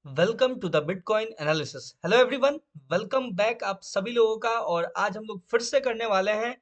Welcome to the Bitcoin analysis. Hello everyone, welcome back आप सभी लोगों का। और आज हम लोग फिर से करने वाले हैं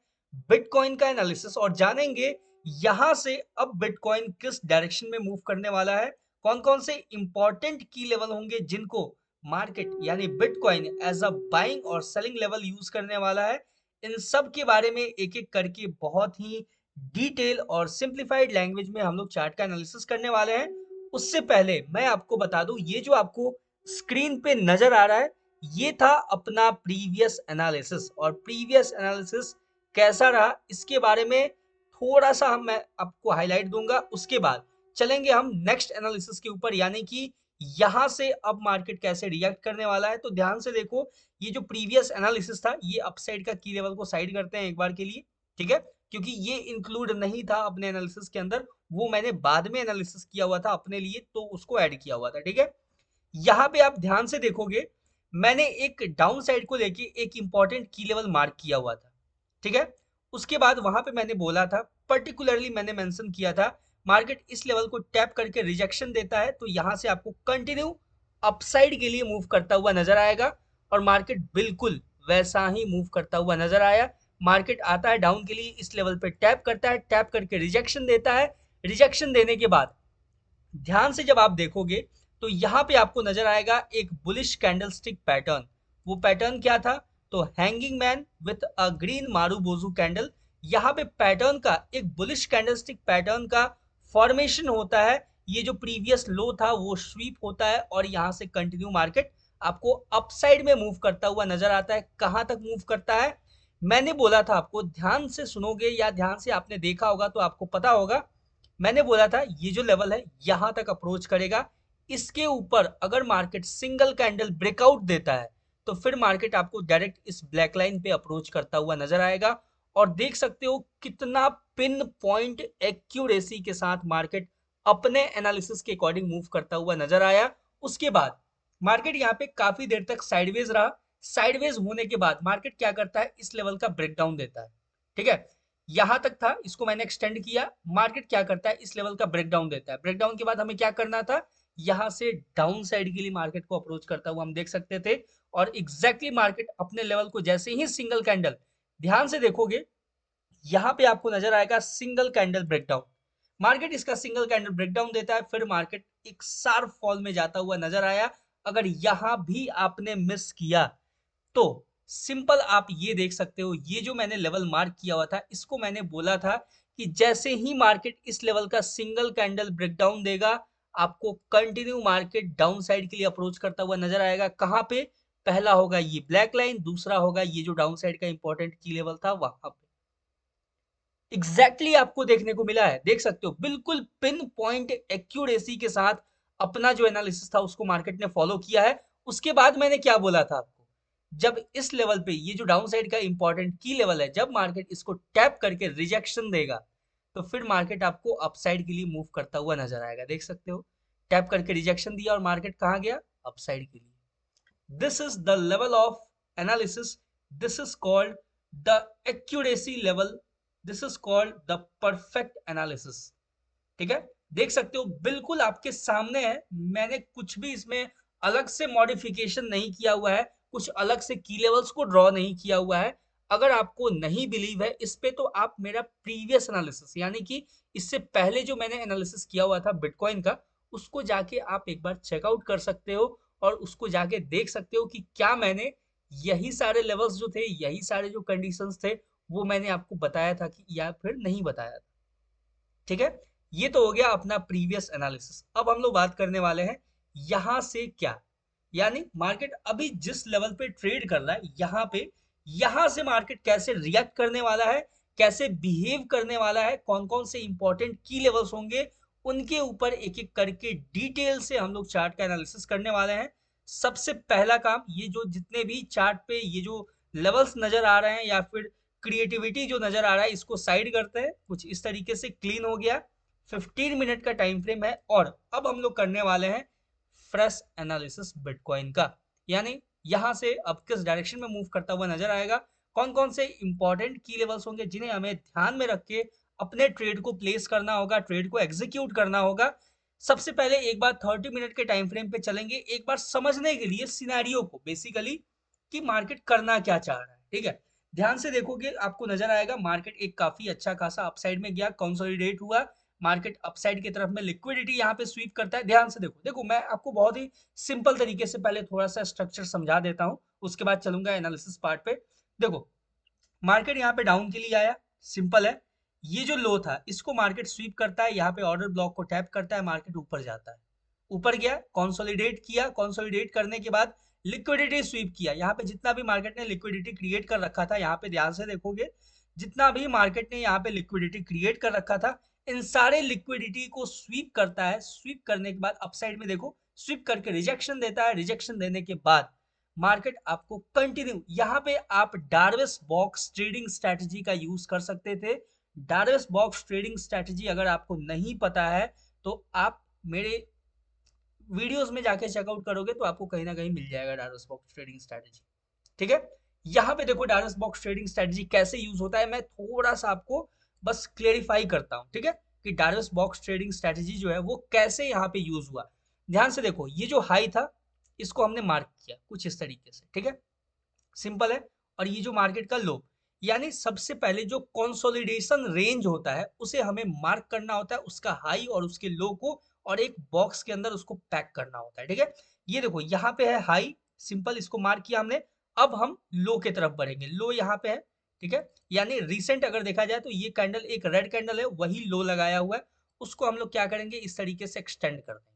बिटकॉइन का एनालिसिस और जानेंगे यहां से अब बिटकॉइन किस डायरेक्शन में मूव करने वाला है, कौन कौन से इंपॉर्टेंट की लेवल होंगे जिनको मार्केट यानी बिटकॉइन एज अ बाइंग और सेलिंग लेवल यूज करने वाला है। इन सब के बारे में एक एक करके बहुत ही डिटेल और सिंप्लीफाइड लैंग्वेज में हम लोग चार्ट का एनालिसिस करने वाले हैं। उससे पहले मैं आपको बता दूं, ये जो आपको स्क्रीन पे नजर आ रहा है ये था अपना प्रीवियस एनालिसिस। और प्रीवियस एनालिसिस कैसा रहा इसके बारे में थोड़ा सा मैं आपको हाईलाइट दूंगा। उसके बाद चलेंगे हम नेक्स्ट एनालिसिस के ऊपर, यानी कि यहां से अब मार्केट कैसे रिएक्ट करने वाला है। तो ध्यान से देखो, ये जो प्रीवियस एनालिसिस था ये अपसाइड का की लेवल को साइड करते हैं एक बार के लिए, ठीक है, क्योंकि ये इंक्लूड नहीं था अपने एनालिसिस के अंदर। वो मैंने बाद में एनालिसिस किया हुआ था अपने लिए, तो उसको ऐड किया हुआ था, ठीक है। यहाँ पे आप ध्यान से देखोगे, मैंने एक डाउन साइड को लेके एक इंपॉर्टेंट की लेवल मार्क किया हुआ था, ठीक है। उसके बाद वहां पे मैंने बोला था, पर्टिकुलरली मैंने मेंशन किया था, मार्केट इस लेवल को टैप करके रिजेक्शन देता है तो यहां से आपको कंटिन्यू अपसाइड के लिए मूव करता हुआ नजर आएगा। और मार्केट बिल्कुल वैसा ही मूव करता हुआ नजर आया। मार्केट आता है डाउन के लिए, इस लेवल पे टैप करता है, टैप करके रिजेक्शन देता है। रिजेक्शन देने के बाद ध्यान से जब आप देखोगे तो यहां पे आपको नजर आएगा एक बुलिश कैंडलस्टिक पैटर्न। वो पैटर्न क्या था? तो hanging man with a green marubozu candle. यहाँ पे पैटर्न का एक बुलिश कैंडलस्टिक पैटर्न का फॉर्मेशन होता है। ये जो प्रीवियस लो था वो स्वीप होता है और यहाँ से कंटिन्यू मार्केट आपको अपसाइड में मूव करता हुआ नजर आता है। कहां तक मूव करता है? मैंने बोला था आपको, ध्यान से सुनोगे या ध्यान से आपने देखा होगा तो आपको पता होगा, मैंने बोला था ये जो लेवल है यहां तक अप्रोच करेगा। इसके ऊपर अगर मार्केट सिंगल कैंडल ब्रेकआउट देता है तो फिर मार्केट आपको डायरेक्ट इस ब्लैक लाइन पे अप्रोच करता हुआ नजर आएगा। और देख सकते हो कितना पिन पॉइंट एक्यूरेसी के साथ मार्केट अपने एनालिसिस के अकॉर्डिंग मूव करता हुआ नजर आया। उसके बाद मार्केट यहाँ पे काफी देर तक साइडवेज रहा। साइडवेज होने के बाद मार्केट क्या करता है? इस लेवल का ब्रेकडाउन देता है, ठीक है। यहां तक था, इसको मैंने एक्सटेंड किया। मार्केट क्या करता है? इस लेवल का ब्रेकडाउन देता है। ब्रेकडाउन के बाद हमें क्या करना था? यहां से डाउन साइड के लिए मार्केट को अप्रोच करता हुआ हम देख सकते थे। और एग्जैक्टली मार्केट अपने लेवल को जैसे ही सिंगल कैंडल, ध्यान से देखोगे यहां पे आपको नजर आएगा सिंगल कैंडल ब्रेकडाउन। मार्केट इसका सिंगल कैंडल ब्रेकडाउन देता है, फिर मार्केट एक शार्प फॉल में जाता हुआ नजर आया। अगर यहां भी आपने मिस किया तो सिंपल आप ये देख सकते हो, ये जो मैंने लेवल मार्क किया हुआ था इसको मैंने बोला था कि जैसे ही मार्केट इस लेवल का सिंगल कैंडल ब्रेकडाउन देगा आपको कंटिन्यू मार्केट डाउन साइड के लिए अप्रोच करता हुआ नजर आएगा। कहां पे? पहला होगा ये ब्लैक लाइन, दूसरा होगा ये जो डाउन साइड का इंपॉर्टेंट की लेवल था वहां पे। एग्जैक्टली आपको देखने को मिला है, देख सकते हो बिल्कुल पिन पॉइंट एक्यूरेसी के साथ अपना जो एनालिसिस था उसको मार्केट ने फॉलो किया है। उसके बाद मैंने क्या बोला था आपको? जब इस लेवल पे ये जो डाउन साइड का इंपॉर्टेंट की लेवल है, जब मार्केट इसको टैप करके रिजेक्शन देगा तो फिर मार्केट आपको अपसाइड के लिए मूव करता हुआ नजर आएगा। देख सकते हो, टैप करके रिजेक्शन दिया और मार्केट कहाँ गया? अपसाइड के लिए। This is the level of analysis, this is called the accuracy level, this is called the perfect analysis, ठीक है। देख सकते हो बिल्कुल आपके सामने है, मैंने कुछ भी इसमें अलग से मॉडिफिकेशन नहीं किया हुआ है, कुछ अलग से की लेवल्स को ड्रॉ नहीं किया हुआ है। अगर आपको नहीं बिलीव है इस पे तो आप मेरा प्रीवियस एनालिसिस यानी कि इससे पहले जो मैंने एनालिसिस किया हुआ था बिटकॉइन का, उसको जाके आप एक बार चेकआउट कर सकते हो और उसको जाके देख सकते हो कि क्या मैंने यही सारे लेवल्स जो थे, यही सारे जो कंडीशंस थे वो मैंने आपको बताया था कि या फिर नहीं बताया था, ठीक है। ये तो हो गया अपना प्रीवियस एनालिसिस। अब हम लोग बात करने वाले हैं यहां से क्या, यानी मार्केट अभी जिस लेवल पे ट्रेड कर रहा है यहां से मार्केट कैसे रिएक्ट करने वाला है, कैसे बिहेव करने वाला है, कौन कौन से इंपॉर्टेंट की लेवल्स होंगे, उनके ऊपर एक एक करके डिटेल से हम लोग चार्ट का एनालिसिस करने वाले हैं। सबसे पहला काम, ये जो जितने भी चार्ट पे ये जो लेवल्स नजर आ रहे हैं या फिर क्रिएटिविटी जो नजर आ रहा है इसको साइड करते हैं। कुछ इस तरीके से क्लीन हो गया। 15 मिनट का टाइम फ्रेम है और अब हम लोग करने वाले हैं फ्रेश एनालिसिस बिटकॉइन का। यानी यहां से अब किस डायरेक्शन में मूव करता हुआ नजर आएगा, कौन कौन से इंपॉर्टेंट की लेवल्स होंगे जिन्हें हमें ध्यान में रख के अपने ट्रेड को प्लेस करना होगा, ट्रेड को एग्जीक्यूट करना होगा। सबसे पहले एक बार 30 मिनट के टाइम फ्रेम पे चलेंगे, एक बार समझने के लिए सिनेरियो को बेसिकली कि मार्केट करना क्या चाह रहा है। ठीक है, ध्यान से देखोगे आपको नजर आएगा मार्केट एक काफी अच्छा खासा अपसाइड में गया, कंसोलिडेट हुआ, मार्केट अपसाइड की तरफ में लिक्विडिटी यहाँ पे स्वीप करता है। ध्यान से देखो, देखो मैं आपको बहुत ही सिंपल तरीके से पहले थोड़ा सा स्ट्रक्चर समझा देता हूँ, उसके बाद चलूंगा एनालिसिस पार्ट पे। देखो मार्केट यहाँ पे डाउन के लिए आया, सिंपल है, ये जो लो था इसको मार्केट स्वीप करता है, यहाँ पे ऑर्डर ब्लॉक को टैप करता है, मार्केट ऊपर जाता है, ऊपर गया, कंसोलिडेट किया, कंसोलिडेट करने के बाद लिक्विडिटी स्वीप किया, यहाँ पे जितना भी मार्केट ने लिक्विडिटी क्रिएट कर रखा था, यहाँ पे ध्यान से देखोगे जितना भी मार्केट ने यहाँ पे लिक्विडिटी क्रिएट कर रखा था, इन सारे लिक्विडिटी को स्वीप करता है, स्वीप करने के बाद अपसाइड में देखो स्वीप करके रिजेक्शन देता है, रिजेक्शन देने के बाद मार्केट आपको कंटिन्यू, यहाँ पे आप डार्विस बॉक्स ट्रेडिंग स्ट्रेटजी का यूज कर सकते थे। डार्विस बॉक्स ट्रेडिंग स्ट्रेटजी अगर आपको नहीं पता है तो आप मेरे वीडियोस में जाके चेकआउट करोगे तो आपको कहीं ना कहीं मिल जाएगा डार्विस बॉक्स ट्रेडिंग स्ट्रेटजी। ठीक है, यहाँ पे देखो डार्विस बॉक्स ट्रेडिंग स्ट्रेटजी कैसे यूज होता है, मैं थोड़ा सा आपको बस क्लेरिफाई करता हूँ। ठीक है, कि डार्विस बॉक्स ट्रेडिंग स्ट्रेटजी जो है वो कैसे यहाँ पे यूज हुआ। ध्यान से देखो, ये जो हाई था इसको हमने मार्क किया कुछ इस तरीके से, ठीक है, सिंपल है, और ये जो मार्केट का लो, यानी सबसे पहले जो कंसोलिडेशन रेंज होता है उसे हमें मार्क करना होता है, उसका हाई और उसके लो को, और एक बॉक्स के अंदर उसको पैक करना होता है। ठीक है, ये देखो यहाँ पे है हाई, सिंपल, इसको मार्क किया हमने, अब हम लो की तरफ बढ़ेंगे, लो यहाँ पे है। ठीक है, यानी रिसेंट अगर देखा जाए तो ये कैंडल एक रेड कैंडल है, वही लो लगाया हुआ है, उसको हम लोग क्या करेंगे इस तरीके से एक्सटेंड कर देंगे।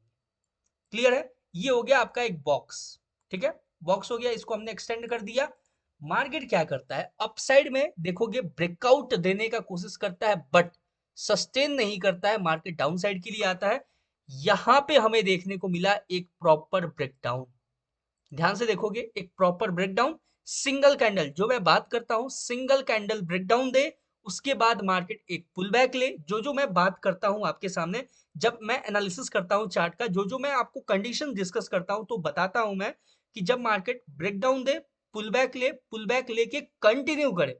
क्लियर है, ये हो गया आपका एक बॉक्स। ठीक है, बॉक्स हो गया, इसको हमने एक्सटेंड कर दिया। मार्केट क्या करता है, अपसाइड में देखोगे ब्रेकआउट देने का कोशिश करता है बट सस्टेन नहीं करता है, मार्केट डाउन साइड के लिए आता है। यहां पे हमें देखने को मिला एक प्रॉपर ब्रेकडाउन, ध्यान से देखोगे एक प्रॉपर ब्रेकडाउन, सिंगल कैंडल जो मैं बात करता हूं, सिंगल कैंडल ब्रेकडाउन दे, उसके बाद मार्केट एक पुल बैक ले, जो जो मैं बात करता हूं आपके सामने, जब मैं एनालिसिस करता हूं चार्ट का, जो जो मैं आपको कंडीशन डिस्कस करता हूं तो बताता हूं मैं कि जब मार्केट ब्रेकडाउन दे, पुल बैक ले, पुल बैक लेके कंटिन्यू करे,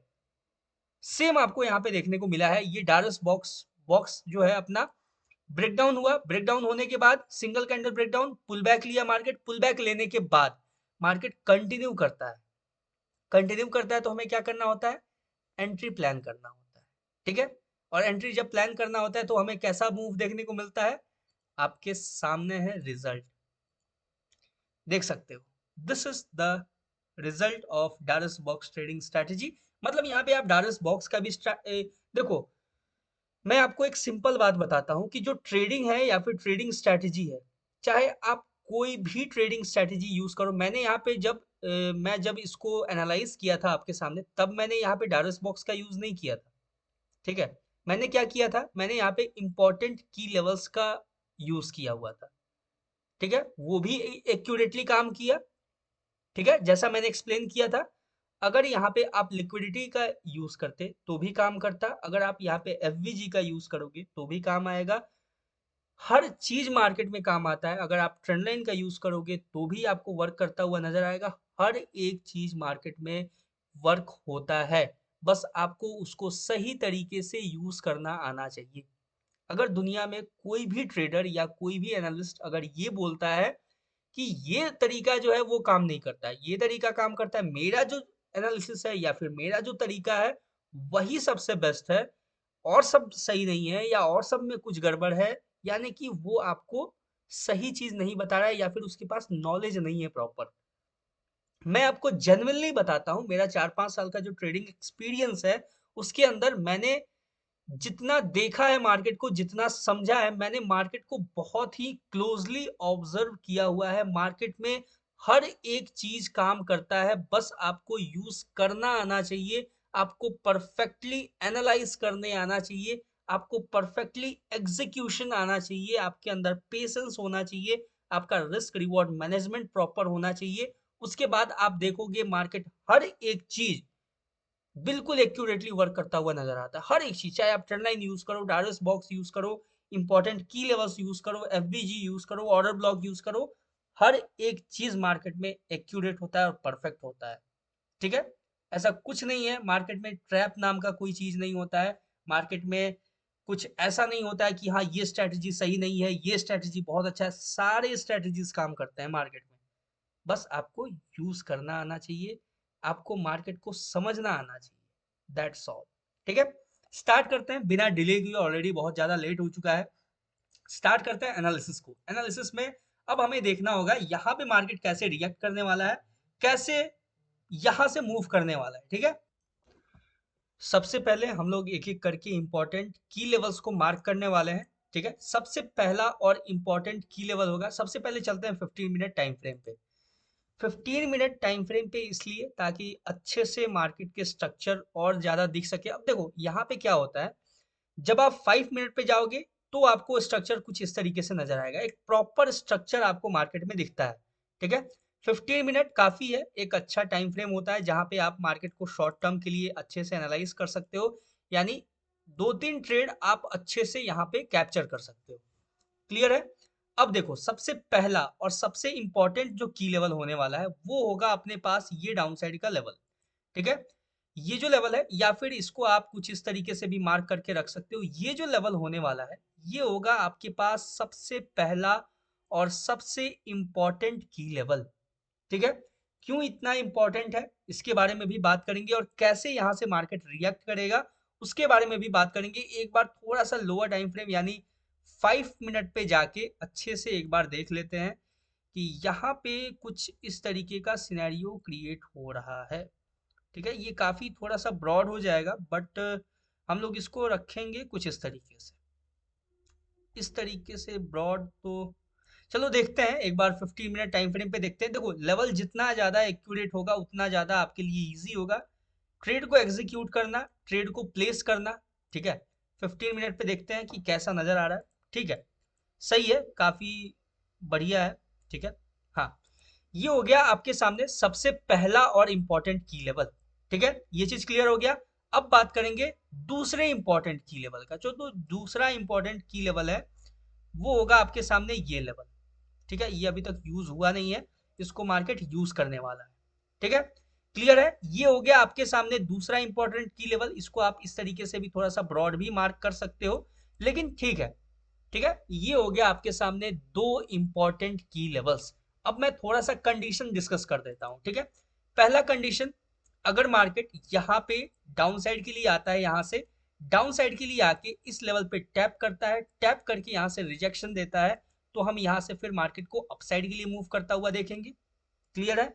सेम आपको यहाँ पे देखने को मिला है। ये डार्स बॉक्स बॉक्स जो है अपना ब्रेकडाउन हुआ, ब्रेकडाउन होने के बाद single candle breakdown, pull back लिया मार्केट, पुल बैक लेने के बाद मार्केट कंटिन्यू करता है, कंटिन्यू करता है तो हमें क्या करना होता है, एंट्री प्लान करना होता है। ठीक है, और एंट्री जब प्लान करना होता है तो हमें कैसा मूव देखने को मिलता है, आपके सामने है रिजल्ट, देख सकते हो, this is the result of Darvas box trading strategy. मतलब यहाँ पे आप डार्स बॉक्स का भी देखो, मैं आपको एक सिंपल बात बताता हूँ कि जो ट्रेडिंग है या फिर ट्रेडिंग स्ट्रैटेजी है, चाहे आप कोई भी ट्रेडिंग स्ट्रैटेजी यूज करो, मैंने यहाँ पे जब मैं जब इसको एनालाइज किया था आपके सामने, तब मैंने यहाँ पे डार्स बॉक्स का यूज नहीं किया था। ठीक है, मैंने क्या किया था, मैंने यहाँ पे इंपॉर्टेंट की लेवल्स का यूज किया हुआ था। ठीक है, वो भी एक्यूरेटली काम किया। ठीक है, जैसा मैंने एक्सप्लेन किया था, अगर यहाँ पे आप लिक्विडिटी का यूज करते तो भी काम करता, अगर आप यहाँ पे एफवीजी का यूज करोगे तो भी काम आएगा, हर चीज मार्केट में काम आता है। अगर आप ट्रेंड लाइन का यूज करोगे तो भी आपको वर्क करता हुआ नजर आएगा, हर एक चीज मार्केट में वर्क होता है, बस आपको उसको सही तरीके से यूज करना आना चाहिए। अगर दुनिया में कोई भी ट्रेडर या कोई भी एनालिस्ट अगर ये बोलता है कि ये तरीका जो है वो काम नहीं करता है, ये तरीका काम करता है, मेरा जो एनालिसिस है या फिर मेरा जो तरीका है वही सबसे बेस्ट है, और सब सही नहीं है या और सब में कुछ गड़बड़ है, यानी कि वो आपको सही चीज नहीं बता रहा है या फिर उसके पास नॉलेज नहीं है प्रॉपर। मैं आपको जेन्युइनली बताता हूँ, मेरा 4-5 साल का जो ट्रेडिंग एक्सपीरियंस है उसके अंदर मैंने जितना देखा है मार्केट को, जितना समझा है, मैंने मार्केट को बहुत ही क्लोजली ऑब्जर्व किया हुआ है। मार्केट में हर एक चीज काम करता है, बस आपको यूज करना आना चाहिए, आपको परफेक्टली एनालाइज करने आना चाहिए, आपको परफेक्टली एग्जीक्यूशन आना चाहिए, आपके अंदर पेशेंस होना चाहिए, आपका रिस्क रिवॉर्ड मैनेजमेंट प्रॉपर होना चाहिए। उसके बाद आप देखोगे मार्केट हर एक चीज बिल्कुल एक्यूरेटली वर्क करता हुआ नजर आता है, हर एक चीज, चाहे आप ट्रेंड लाइन यूज करो, डार्स बॉक्स यूज करो, इंपॉर्टेंट की लेवल्स यूज करो, एफबीजी यूज करो, ऑर्डर ब्लॉक यूज करो, हर एक चीज मार्केट में एक्यूरेट होता है और परफेक्ट होता है। ठीक है, ऐसा कुछ नहीं है मार्केट में, ट्रैप नाम का कोई चीज नहीं होता है मार्केट में। कुछ ऐसा नहीं होता है कि हाँ ये स्ट्रैटेजी सही नहीं है, ये स्ट्रैटेजी बहुत अच्छा है। सारे स्ट्रैटेजीज काम करते हैं मार्केट में, बस आपको यूज करना आना चाहिए, आपको मार्केट को समझना आना चाहिए, दैट्स ऑल। ठीक है, स्टार्ट करते हैं बिना डिले किए, ऑलरेडी बहुत ज्यादा लेट हो चुका है। स्टार्ट करते हैं एनालिसिस को। एनालिसिस में अब हमें देखना होगा यहाँ पे मार्केट कैसे रिएक्ट करने वाला है, कैसे यहां से मूव करने वाला है। ठीक है, सबसे पहले हम लोग एक एक करके इंपॉर्टेंट की लेवल्स को मार्क करने वाले हैं। ठीक है, सबसे पहला और इंपॉर्टेंट की लेवल होगा, सबसे पहले चलते हैं 15 मिनट टाइम फ्रेम पे। 15 मिनट टाइम फ्रेम पे इसलिए ताकि अच्छे से मार्केट के स्ट्रक्चर और ज्यादा दिख सके। अब देखो यहाँ पे क्या होता है, जब आप 5 मिनट पे जाओगे तो आपको स्ट्रक्चर कुछ इस तरीके से नजर आएगा, एक प्रॉपर स्ट्रक्चर आपको मार्केट में दिखता है। ठीक है, 15 मिनट काफी है, एक अच्छा टाइम फ्रेम होता है जहां पे आप मार्केट को शॉर्ट टर्म के लिए अच्छे से एनालाइज कर सकते हो, यानी 2-3 ट्रेड आप अच्छे से यहाँ पे कैप्चर कर सकते हो। क्लियर है? अब देखो सबसे पहला और सबसे इंपॉर्टेंट जो की लेवल होने वाला है वो होगा अपने पास ये डाउन साइड का लेवल। ठीक है, ये जो लेवल है, या फिर इसको आप कुछ इस तरीके से भी मार्क करके रख सकते हो, ये जो लेवल होने वाला है ये होगा आपके पास सबसे पहला और सबसे इंपॉर्टेंट की लेवल। ठीक है, क्यों इतना इंपॉर्टेंट है इसके बारे में भी बात करेंगे, और कैसे यहाँ से मार्केट रिएक्ट करेगा उसके बारे में भी बात करेंगे। एक बार थोड़ा सा लोअर टाइम फ्रेम यानी 5 मिनट पे जाके अच्छे से एक बार देख लेते हैं कि यहाँ पे कुछ इस तरीके का सिनेरियो क्रिएट हो रहा है। ठीक है, ये काफी थोड़ा सा ब्रॉड हो जाएगा, बट हम लोग इसको रखेंगे कुछ इस तरीके से, इस तरीके से ब्रॉड। तो चलो देखते हैं एक बार 15 मिनट टाइम फ्रेम पे देखते हैं। देखो लेवल जितना ज्यादा एक्यूरेट होगा उतना ज्यादा आपके लिए इजी होगा ट्रेड को एग्जीक्यूट करना, ट्रेड को प्लेस करना। ठीक है, 15 मिनट पे देखते हैं कि कैसा नजर आ रहा है। ठीक है, सही है, काफी बढ़िया है। ठीक है, हाँ, ये हो गया आपके सामने सबसे पहला और इंपॉर्टेंट की लेवल। ठीक है, ये चीज क्लियर हो गया। अब बात करेंगे दूसरे इंपॉर्टेंट की लेवल का। जो तो दूसरा इंपॉर्टेंट की लेवल है वो होगा आपके सामने ये लेवल। ठीक है, ये अभी तक यूज हुआ नहीं है, इसको मार्केट यूज करने वाला है। ठीक है, क्लियर है? ये हो गया आपके सामने दूसरा इंपॉर्टेंट की लेवल, इसको आप इस तरीके से भी थोड़ा सा ब्रॉड भी मार्क कर सकते हो, लेकिन ठीक है। ठीक है, ये हो गया आपके सामने दो इंपॉर्टेंट की लेवल्स। अब मैं थोड़ा सा कंडीशन डिस्कस कर देता हूं। ठीक है, पहला कंडीशन, अगर मार्केट यहाँ पे डाउन साइड के लिए आता है, यहाँ से डाउन साइड के लिए आके इस लेवल पे टैप करता है, टैप करके यहाँ से रिजेक्शन देता है, तो हम यहाँ से फिर मार्केट को अपसाइड के लिए मूव करता हुआ देखेंगे। क्लियर है?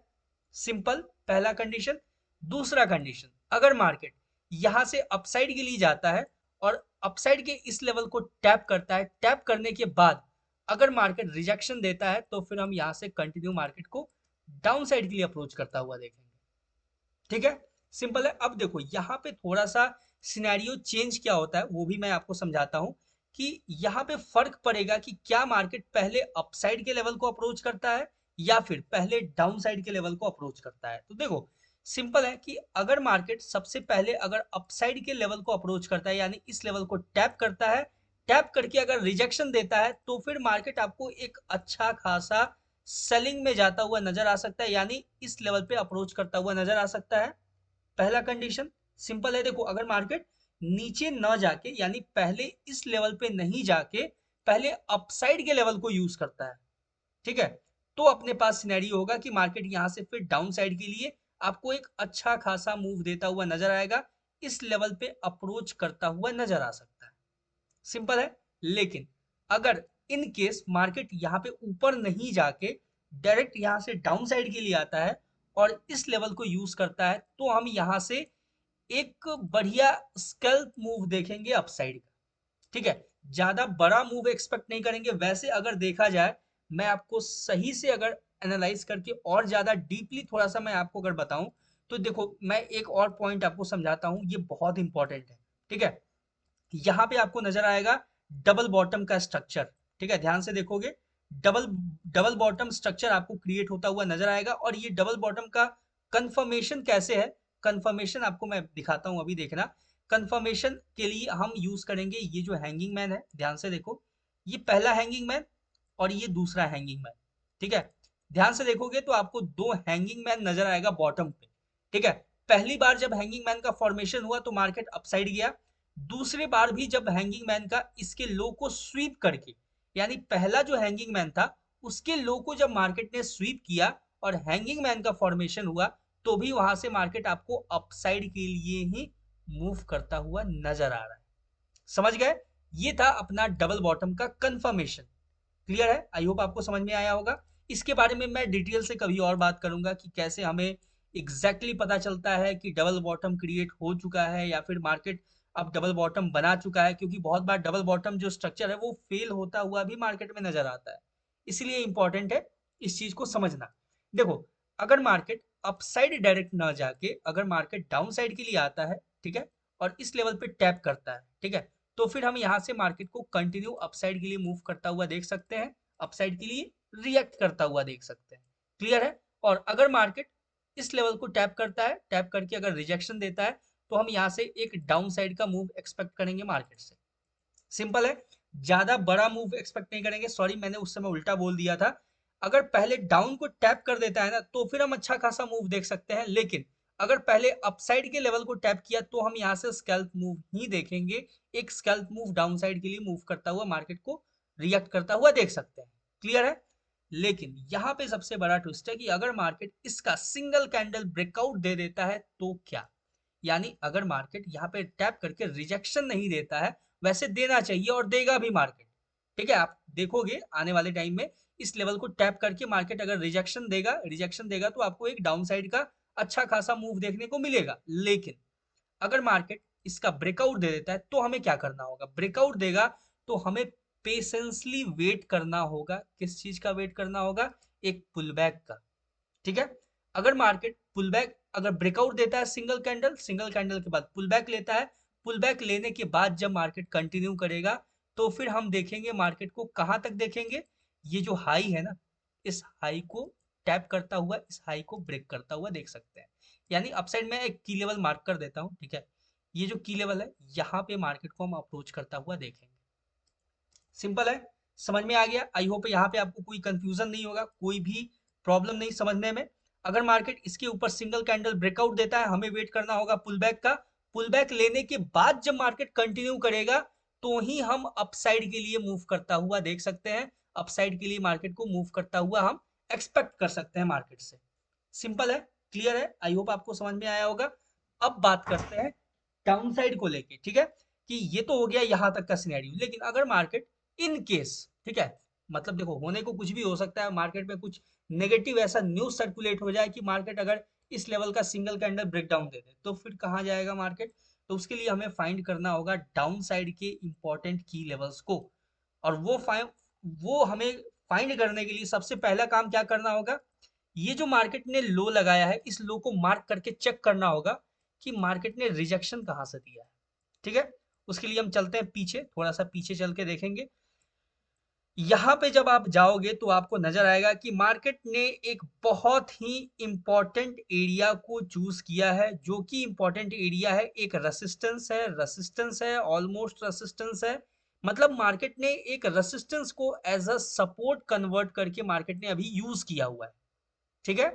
सिंपल, पहला कंडीशन। दूसरा कंडीशन, अगर मार्केट यहां से अपसाइड के लिए जाता है और अपसाइड के इस लेवल को टैप करता है, टैप करने के बाद अगर मार्केट रिजेक्शन देता है तो फिर हम यहां से कंटिन्यू मार्केट को डाउन साइड के लिए अप्रोच करता हुआ देखेंगे। ठीक है, सिंपल है। अब देखो यहाँ पे थोड़ा सा सिनेरियो चेंज क्या होता है वो भी मैं आपको समझाता हूँ, कि यहाँ पे फर्क पड़ेगा कि क्या मार्केट पहले अपसाइड के लेवल को अप्रोच करता है या फिर पहले डाउन साइड के लेवल को अप्रोच करता है। तो देखो सिंपल है कि अगर मार्केट सबसे पहले अगर अपसाइड के लेवल को अप्रोच करता है, यानी इस लेवल को टैप करता है, टैप करके अगर रिजेक्शन देता है, तो फिर मार्केट आपको एक अच्छा खासा सेलिंग में जाता हुआ नजर आ सकता है, यानी इस लेवल पे अप्रोच करता हुआ नजर आ सकता है। पहला कंडीशन सिंपल है। देखो अगर मार्केट नीचे न जाके, यानी पहले इस लेवल पे नहीं जाके पहले अपसाइड के लेवल को यूज करता है, ठीक है, तो अपने पास सिनेरियो होगा कि मार्केट यहां से फिर डाउन साइड के लिए आपको एक अच्छा खासा मूव देता हुआ नजर आएगा, इस लेवल पे अप्रोच करता हुआ नजर आ सकता है। सिंपल है। लेकिन अगर इन केस मार्केट यहाँ पे ऊपर नहीं जाके डायरेक्ट यहाँ से डाउन साइड के लिए आता है और इस लेवल को यूज करता है, तो हम यहाँ से एक बढ़िया स्कैल्प मूव देखेंगे अपसाइड का। ठीक है, ज्यादा बड़ा मूव एक्सपेक्ट नहीं करेंगे। वैसे अगर देखा जाए, मैं आपको सही से अगर एनालाइज करके और ज्यादा डीपली थोड़ा सा मैं आपको अगर बताऊं, तो देखो मैं एक और पॉइंट आपको समझाता हूं, ये बहुत इंपॉर्टेंट है। ठीक है, यहाँ पे आपको नजर आएगा डबल बॉटम का स्ट्रक्चर। ठीक है, ध्यान से देखोगे, डबल डबल बॉटम स्ट्रक्चर आपको क्रिएट होता हुआ नजर आएगा। और ये डबल बॉटम का कंफर्मेशन कैसे है, कंफर्मेशन आपको मैं दिखाता हूं, अभी देखना। कंफर्मेशन के लिए हम यूज करेंगे ये जो हैंगिंग मैन है, ध्यान से देखो, ये पहला हैंगिंग मैन और ये दूसरा हैंगिंग मैन। ठीक है, ध्यान से देखोगे तो आपको दो हैंगिंग मैन नजर आएगा बॉटम पे। ठीक है, पहली बार जब हैंगिंग मैन का फॉर्मेशन हुआ तो मार्केट अपसाइड गया, दूसरे बार भी जब हैंगिंग मैन का इसके लो को स्वीप करके, यानी पहला जो हैंगिंग मैन था उसके लो को जब मार्केट ने स्वीप किया और हैंगिंग मैन का फॉर्मेशन हुआ, तो भी वहां से मार्केट आपको अपसाइड के लिए ही मूव करता हुआ नजर आ रहा है। समझ गए? ये था अपना डबल बॉटम का कंफर्मेशन। क्लियर है? आई होप आपको समझ में आया होगा। इसके बारे में मैं डिटेल से कभी और बात करूंगा कि कैसे हमें एग्जैक्टली पता चलता है कि डबल बॉटम क्रिएट हो चुका है या फिर मार्केट अब डबल बॉटम बना चुका है, क्योंकि बहुत बार डबल बॉटम जो स्ट्रक्चर है वो फेल होता हुआ भी मार्केट में नजर आता है। इसलिए इंपॉर्टेंट है इस चीज को समझना। देखो, अगर मार्केट अपसाइड डायरेक्ट ना जाके अगर मार्केट डाउन साइड के लिए आता है, ठीक है, और इस लेवल पे टैप करता है, ठीक है, तो फिर हम यहाँ से मार्केट को कंटिन्यू अपसाइड के लिए मूव करता हुआ देख सकते हैं, अपसाइड के लिए रिएक्ट करता हुआ देख सकते हैं। क्लियर है? और अगर मार्केट इस लेवल को टैप करता है, टैप करके अगर रिजेक्शन देता है, तो हम यहाँ से एक डाउन साइड का मूव एक्सपेक्ट करेंगे मार्केट से। सिंपल है, ज्यादा बड़ा मूव एक्सपेक्ट नहीं करेंगे। सॉरी, मैंने उस समय उल्टा बोल दिया था। अगर पहले डाउन को टैप कर देता है ना, तो फिर हम अच्छा खासा मूव देख सकते हैं, लेकिन अगर पहले अपसाइड के लेवल को टैप किया तो हम यहाँ से स्कैल्प मूव ही देखेंगे। एक स्कैल्प मूव डाउन साइड के लिए मूव करता हुआ मार्केट को रिएक्ट करता हुआ देख सकते हैं। क्लियर है? लेकिन यहाँ पे सबसे बड़ा ट्विस्ट है कि अगर मार्केट इसका सिंगल कैंडल ब्रेकआउट दे देता है तो क्या, यानी अगर मार्केट यहाँ पे टैप करके रिजेक्शन नहीं देता है, वैसे देना चाहिए और देगा भी मार्केट, ठीक है, आप देखोगे आने वाले टाइम में इस लेवल को टैप करके मार्केट अगर रिजेक्शन देगा तो आपको एक डाउन साइड का अच्छा खासा मूव देखने को मिलेगा। लेकिन अगर मार्केट इसका ब्रेकआउट दे देता है तो हमें क्या करना होगा? ब्रेकआउट देगा तो हमें पेशेंसली वेट करना होगा। किस चीज का वेट करना होगा? एक पुल बैक का। ठीक है, अगर मार्केट पुल बैक अगर ब्रेकआउट देता है सिंगल कैंडल के बाद पुल बैक लेता है, पुल बैक लेने के बाद जब मार्केट कंटिन्यू करेगा तो फिर हम देखेंगे मार्केट को कहां तक देखेंगे? ये जो हाई है ना, इस हाई को टैप करता हुआ इस हाई को ब्रेक करता हुआ देख सकते हैं। यानी अपसाइड में एक की लेवल मार्क कर देता हूं, ठीक है, ये जो की लेवल है यहाँ पे मार्केट को हम अप्रोच करता हुआ देखेंगे। सिंपल है, समझ में आ गया? आई होप यहाँ पे आपको कोई कंफ्यूजन नहीं होगा, कोई भी प्रॉब्लम नहीं समझने में। अगर मार्केट इसके ऊपर सिंगल कैंडल ब्रेकआउट देता है, हमें वेट करना होगा पुल बैक का। पुल बैक लेने के बाद जब मार्केट कंटिन्यू करेगा तो ही हम अपसाइड के लिए मूव करता हुआ देख सकते हैं। अपसाइड के लिए मार्केट को मूव करता हुआ हम एक्सपेक्ट कर सकते हैं मार्केट से। सिंपल है, क्लियर है, आई होप आपको समझ में आया होगा। अब बात करते हैं डाउन साइड को लेके, ठीक है, कि ये तो हो गया यहाँ तक का सिनेरियो। लेकिन अगर मार्केट इन केस, ठीक है, मतलब देखो होने को कुछ भी हो सकता है, मार्केट में कुछ नेगेटिव ऐसा न्यूज सर्कुलेट हो जाए कि मार्केट अगर इस लेवल का सिंगल कैंडल ब्रेकडाउन दे दे, तो फिर कहाँ जाएगा मार्केट? तो उसके लिए हमें फाइंड करना होगा डाउन साइड के इंपॉर्टेंट की लेवल्स को। और वो हमें फाइंड करने के लिए सबसे पहला काम क्या करना होगा? ये जो मार्केट ने लो लगाया है, इस लो को मार्क करके चेक करना होगा कि मार्केट ने रिजेक्शन कहाँ से दिया है। ठीक है, उसके लिए हम चलते हैं पीछे, थोड़ा सा पीछे चल के देखेंगे। यहाँ पे जब आप जाओगे तो आपको नजर आएगा कि मार्केट ने एक बहुत ही इंपॉर्टेंट एरिया को चूज किया है, जो कि इंपॉर्टेंट एरिया है, एक रेसिस्टेंस है, ऑलमोस्ट रेसिस्टेंस है। मतलब मार्केट ने एक रेसिस्टेंस को एज अ सपोर्ट कन्वर्ट करके मार्केट ने अभी यूज किया हुआ है। ठीक है,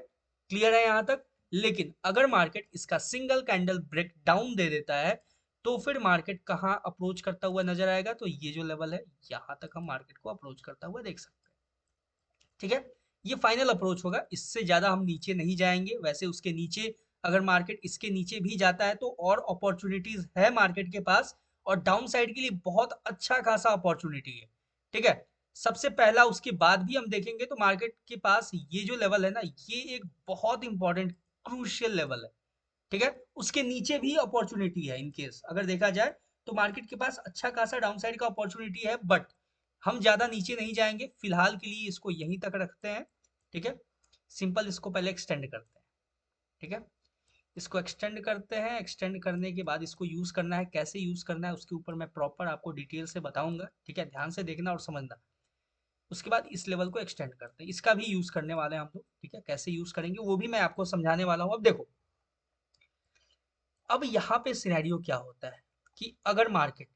क्लियर है यहाँ तक? लेकिन अगर मार्केट इसका सिंगल कैंडल ब्रेक डाउन दे देता है तो फिर मार्केट कहाँ अप्रोच करता हुआ नजर आएगा? तो ये जो लेवल है यहाँ तक हम मार्केट को अप्रोच करता हुआ देख सकते हैं। ठीक है, ये फाइनल अप्रोच होगा, इससे ज्यादा हम नीचे नहीं जाएंगे। वैसे उसके नीचे अगर मार्केट इसके नीचे भी जाता है तो और अपॉर्चुनिटीज है मार्केट के पास, और डाउन साइड के लिए बहुत अच्छा खासा अपॉर्चुनिटी है। ठीक है, सबसे पहला उसके बाद भी हम देखेंगे तो मार्केट के पास ये जो लेवल है ना, ये एक बहुत इंपॉर्टेंट क्रूशियल लेवल है। ठीक है, उसके नीचे भी अपॉर्चुनिटी है। इन केस अगर देखा जाए तो मार्केट के पास अच्छा खासा डाउनसाइड का अपॉर्चुनिटी है, बट हम ज्यादा नीचे नहीं जाएंगे, फिलहाल के लिए इसको यहीं तक रखते हैं। ठीक है, सिंपल इसको पहले एक्सटेंड करते हैं। ठीक है, इसको एक्सटेंड करते हैं, एक्सटेंड करने के बाद इसको यूज करना है, कैसे यूज करना है उसके ऊपर मैं प्रॉपर आपको डिटेल से बताऊंगा। ठीक है, ध्यान से देखना और समझना। उसके बाद इस लेवल को एक्सटेंड करते हैं, इसका भी यूज करने वाले हैं हम लोग। ठीक है, कैसे यूज करेंगे वो भी मैं आपको समझाने वाला हूँ। अब देखो, अब यहाँ पे सिनेरियो क्या होता है कि अगर मार्केट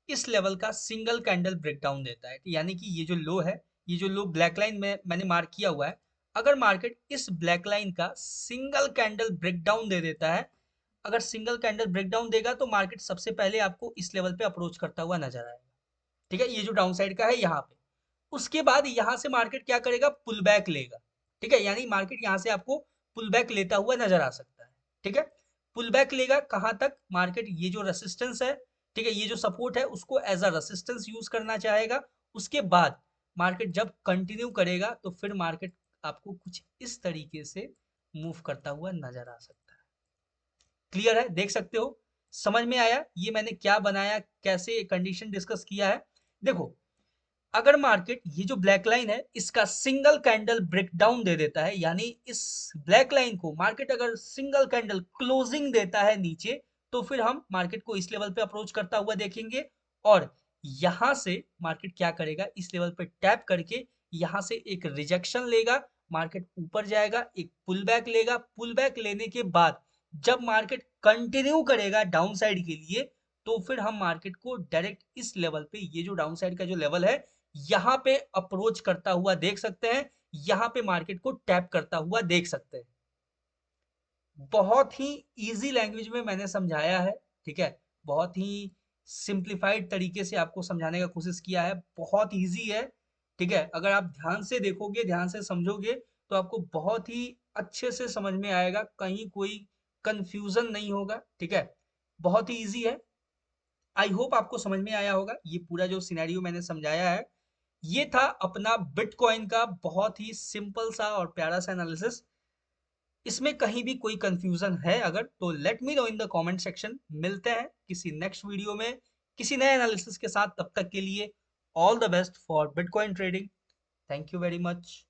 इस लेवल का सिंगल कैंडल ब्रेकडाउन देता है, यानी कि ये जो लो है, ये जो लो ब्लैक लाइन में मैंने मार्क किया हुआ है, अगर मार्केट इस ब्लैक लाइन का सिंगल कैंडल ब्रेकडाउन दे देता है, अगर सिंगल कैंडल ब्रेकडाउन देगा तो मार्केट सबसे पहले आपको इस लेवल पे अप्रोच करता हुआ नजर आएगा। ठीक है, ये जो डाउन साइड का है यहाँ पे। उसके बाद यहाँ से मार्केट क्या करेगा, पुल बैक लेगा। ठीक है, यानी मार्केट यहाँ से आपको पुल बैक लेता हुआ नजर आ सकता है। ठीक है, पुल बैक लेगा कहाँ तक, मार्केट ये जो रेसिस्टेंस है, ठीक है, ये जो सपोर्ट है उसको एज अ रेसिस्टेंस यूज करना चाहेगा। उसके बाद मार्केट जब कंटिन्यू करेगा तो फिर मार्केट आपको कुछ इस तरीके से मूव करता हुआ नजर आ सकता है। क्लियर है, देख सकते हो, समझ में आया ये मैंने क्या बनाया, कैसे कंडीशन डिस्कस किया है। देखो, अगर मार्केट ये जो ब्लैक लाइन है इसका सिंगल कैंडल ब्रेकडाउन दे देता है, यानी इस ब्लैक लाइन को मार्केट अगर सिंगल कैंडल क्लोजिंग देता है नीचे, तो फिर हम मार्केट को इस लेवल पे अप्रोच करता हुआ देखेंगे। और यहां से मार्केट क्या करेगा, इस लेवल पे टैप करके यहां से एक रिजेक्शन लेगा, मार्केट ऊपर जाएगा, एक पुल बैक लेगा। पुल बैक लेने के बाद जब मार्केट कंटिन्यू करेगा डाउन साइड के लिए, तो फिर हम मार्केट को डायरेक्ट इस लेवल पे, ये जो डाउन साइड का जो लेवल है यहाँ पे अप्रोच करता हुआ देख सकते हैं, यहाँ पे मार्केट को टैप करता हुआ देख सकते हैं। बहुत ही इजी लैंग्वेज में मैंने समझाया है। ठीक है, बहुत ही सिंप्लीफाइड तरीके से आपको समझाने का कोशिश किया है, बहुत इजी है। ठीक है, अगर आप ध्यान से देखोगे, ध्यान से समझोगे, तो आपको बहुत ही अच्छे से समझ में आएगा, कहीं कोई कंफ्यूजन नहीं होगा। ठीक है, बहुत ही इजी है। आई होप आपको समझ में आया होगा, ये पूरा जो सिनेरियो मैंने समझाया है, ये था अपना बिटकॉइन का बहुत ही सिंपल सा और प्यारा सा एनालिसिस। इसमें कहीं भी कोई कंफ्यूजन है अगर, तो let me know in the comment section. मिलते हैं किसी नेक्स्ट वीडियो में किसी नए एनालिसिस के साथ, तब तक के लिए all the best for bitcoin trading. Thank you very much.